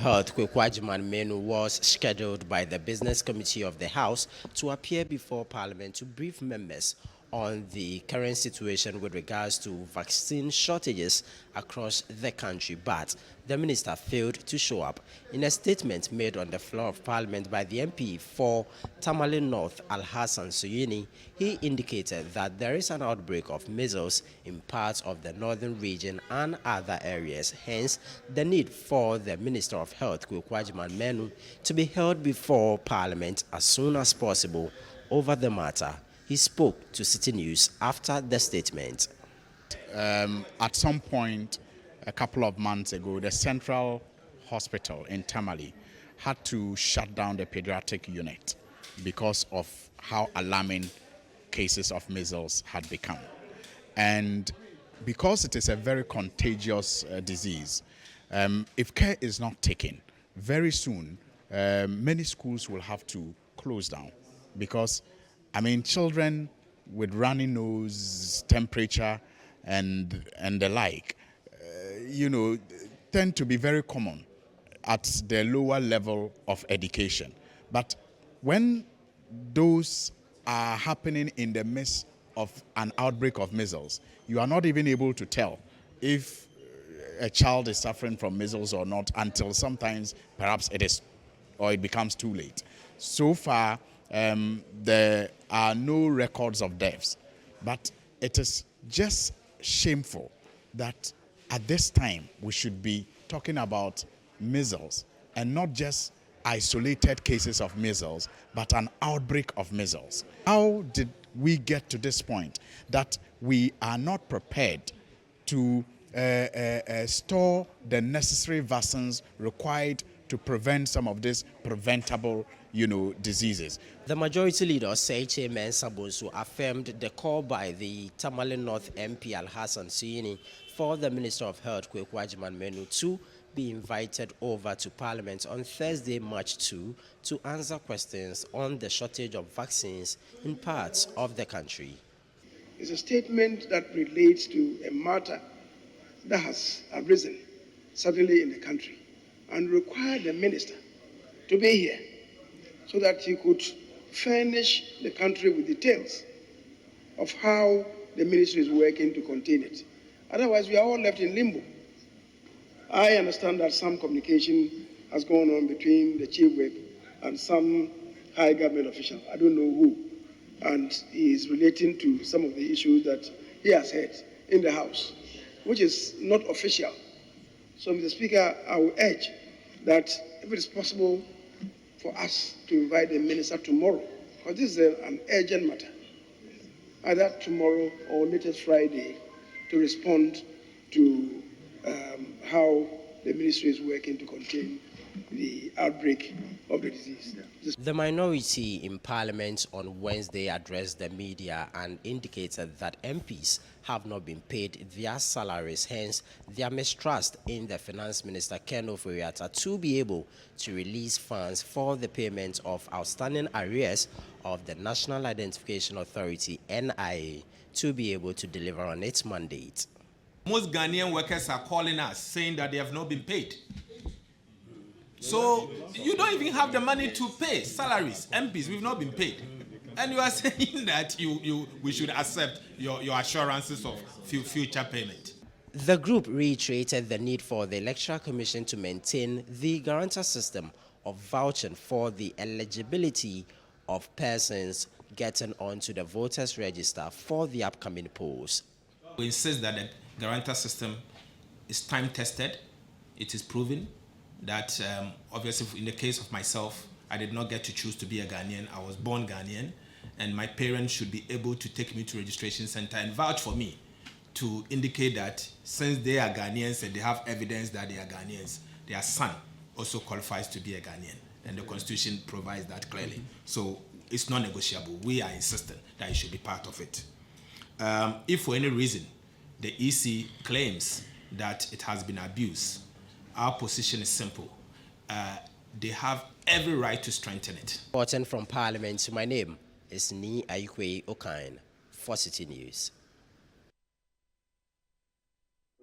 Health, Kwekwajiman Menu, was scheduled by the Business Committee of the House to appear before Parliament to brief members on the current situation with regards to vaccine shortages across the country, but the minister failed to show up. In a statement made on the floor of Parliament by the MP for Tamale North, Al-Hassan Suyini, he indicated that there is an outbreak of measles in parts of the northern region and other areas, hence the need for the Minister of Health, Kwekwajiman Menu, to be held before Parliament as soon as possible over the matter. He spoke to Citi News after the statement. At some point, a couple of months ago, the Central Hospital in Tamale had to shut down the pediatric unit because of how alarming cases of measles had become. And because it is a very contagious disease, if care is not taken, very soon, many schools will have to close down because children with runny nose, temperature, and the like, tend to be very common at the lower level of education. But when those are happening in the midst of an outbreak of measles, you are not even able to tell if a child is suffering from measles or not until sometimes perhaps it becomes too late. So far, there are no records of deaths, but it is just shameful that at this time we should be talking about measles and not just isolated cases of measles, but an outbreak of measles. How did we get to this point that we are not prepared to store the necessary vaccines required to prevent some of these preventable, diseases? The majority leader, Seiche Mensah-Bonsu, affirmed the call by the Tamale North MP Al-Hassan Suyini for the Minister of Health, Kwekwajiman Menu, to be invited over to Parliament on Thursday, March 2, to answer questions on the shortage of vaccines in parts of the country. It's a statement that relates to a matter that has arisen suddenly in the country and required the minister to be here so that he could furnish the country with details of how the ministry is working to contain it. Otherwise, we are all left in limbo. I understand that some communication has gone on between the chief whip and some high government official. I don't know who. And he is relating to some of the issues that he has heard in the House, which is not official. So, Mr. Speaker, I will urge that if it is possible for us to invite the minister tomorrow, because this is an urgent matter, either tomorrow or latest Friday, to respond to how the ministry is working to contain the outbreak of the disease. The minority in Parliament on Wednesday addressed the media and indicated that MPs have not been paid their salaries, hence their mistrust in the Finance Minister Ken Ofori-Atta to be able to release funds for the payment of outstanding arrears of the National Identification Authority, NIA, to be able to deliver on its mandate. Most Ghanaian workers are calling us saying that they have not been paid. So you don't even have the money to pay salaries. MPs, we've not been paid. And you are saying that we should accept your assurances of future payment. The group reiterated the need for the Electoral Commission to maintain the guarantor system of vouching for the eligibility of persons getting onto the voters' register for the upcoming polls. We insist that the guarantor system is time-tested. It is proven that obviously in the case of myself, I did not get to choose to be a Ghanaian. I was born Ghanaian, and my parents should be able to take me to registration center and vouch for me to indicate that since they are Ghanaians and they have evidence that they are Ghanaians, their son also qualifies to be a Ghanaian, and the Constitution provides that clearly. So it's non-negotiable. We are insistent that it should be part of it. If for any reason the EC claims that it has been abused, our position is simple. They have every right to strengthen it. Reporting from Parliament, my name is Ni Ayikwe Okain for Citi News.